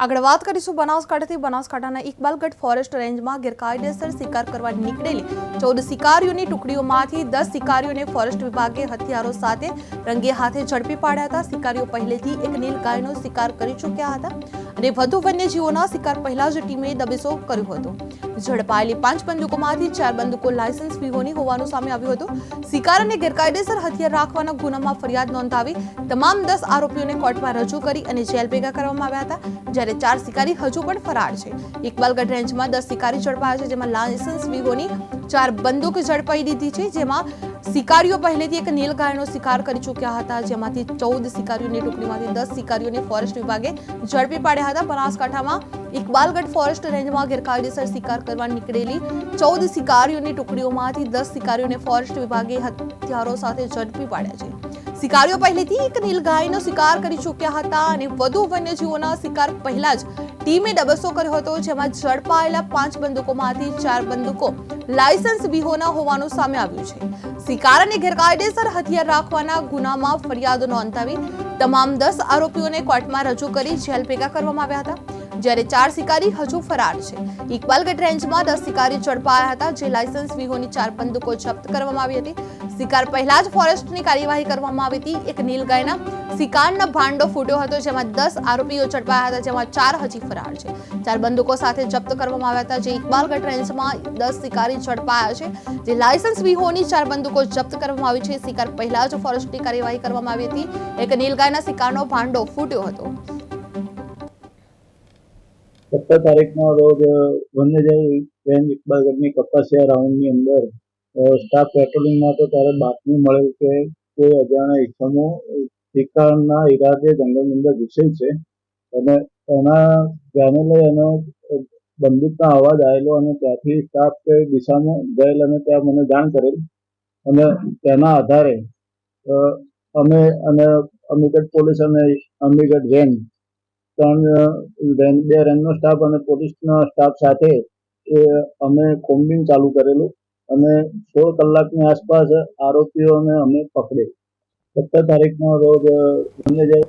આગળ વાત કરીશું બનાસકાંઠાથી। બનાસકાંઠાના ઇકબાલગઢ ફોરેસ્ટ રેન્જમાં ગેરકાયદેસર શિકાર કરવા નીકળેલી 14 શિકારીઓની ટુકડીઓમાંથી 10 શિકારીઓને ફોરેસ્ટ વિભાગે હથિયારો સાથે રંગે હાથે ઝડપી પાડ્યા હતા। શિકારીઓ પહેલેથી એક નીલ ગાયનો શિકાર કરી ચૂક્યા હતા અને વધુ વન્યજીવોના શિકાર પહેલા જ ટીમે દબેસો કર્યો હતો। ઝડપાયેલી 5 બંદૂકોમાંથી 4 બંદૂકો લાયસન્સ વિહોણી હોવાનું સામે આવ્યું હતું। શિકાર અને ગેરકાયદેસર હથિયાર રાખવાના ગુનામાં ફરિયાદ નોંધાવી તમામ 10 આરોપીઓને કોર્ટમાં રજૂ કરી અને જેલ ભેગા કરવામાં આવ્યા હતા, જ્યારે 4 શિકારી હજુ પણ ફરાર છે। ઇકબાલગઢ રેન્જમાં 10 શિકારી ઝડપાયા છે, જેમાં લાયસન્સ વિહોણી 4 બંદૂક ઝડપાઈ લીધી છે, જેમાં શિકારીઓ પહેલેથી એક નીલ ગાયનો શિકાર કરી ચૂક્યા હતા, જેમાંથી 14 શિકારીઓની ટુકડીમાંથી 10 શિકારીઓને ફોરેસ્ટ વિભાગે ઝડપી પાડ્યા હતા। બનાસકાંઠામાં ઇકબાલગઢ ફોરેસ્ટ રેન્જમાં ગેરકાયદેસર શિકાર કરવા નીકળેલી 14 શિકારીઓની ટુકડીઓમાંથી 10 શિકારીઓને ફોરેસ્ટ વિભાગે હથિયારો સાથે ઝડપી પાડ્યા છે। શિકારીઓ પહેલેથી એક નીલ ગાયનો શિકાર કરી ચૂક્યા હતા અને વધુ વન્યજીવોના શિકાર પહેલા જ ટીમે દબેસો કર્યો હતો, જેમાં ઝડપાયેલા 5 બંદૂકોમાંથી 4 બંદૂકો લાયસન્સ વિહોણા હોવાનું સામે આવ્યું છે। શિકાર અને ગેરકાયદેસર હથિયાર રાખવાના ગુનામાં ફરિયાદ નોંધાવી તમામ 10 આરોપીઓને કોર્ટમાં રજૂ કરી જેલ ભેગા કરવામાં આવ્યા હતા, જ્યારે 4 શિકારી હજુ ફરાર છે। ઇકબાલગઢ રેન્જમાં 10 શિકારી ઝડપાયા હતા, જે લાયસન્સ વિહોણી 4 બંદૂકો જપ્ત કરવામાં આવી હતી। શિકાર પહેલા જ ફોરેસ્ટની કાર્યવાહી કરવામાં આવી હતી। એક નીલ ગાયના શિકારનો ભાંડો ફૂટ્યો હતો, જેમાં 10 આરોપીઓ ઝડપાયા હતા, જેમાં 4 હજી ફરાર છે। 4 બંદૂકો સાથે જપ્ત કરવામાં આવ્યા હતા, જે ઇકબાલગઢ રેન્જમાં 10 શિકારી ઝડપાયા છે, જે લાયસન્સ વિહોણી 4 બંદૂકો જપ્ત કરવામાં આવી છે। શિકાર પહેલા જ ફોરેસ્ટની કાર્યવાહી કરવામાં આવી હતી। એક નીલ ગાયના શિકારનો ભાંડો ફૂટ્યો હતો। 17 તારીખના રોજ વન્યજીવ રેન્જ ઇકબાલગઢની કપાસિયા રાઉન્ડની અંદર સ્ટાફ પેટ્રોલિંગમાં હતો, ત્યારે બાતમી મળેલ કે કોઈ અજાણ્યા ઇસમો શિકારના ઈરાદે જંગલની અંદર ઘૂસેલ છે અને એના ધ્યાને લઈ અને બંદૂકનો અવાજ આવેલો અને ત્યાંથી સ્ટાફ તે દિશામાં ગયેલ અને ત્યાં મને જાણ કરેલ અને તેના આધારે અમે અને અમીગઢ પોલીસ અને અમીગઢ રેન્જ 2 રેન્જનો સ્ટાફ અને પોલીસના સ્ટાફ સાથે અમે કોમ્બિંગ ચાલુ કરેલું અને 16 કલાકની આસપાસ આરોપીઓને અમે પકડેલ। 17 તારીખના રોજ વન્યજીવ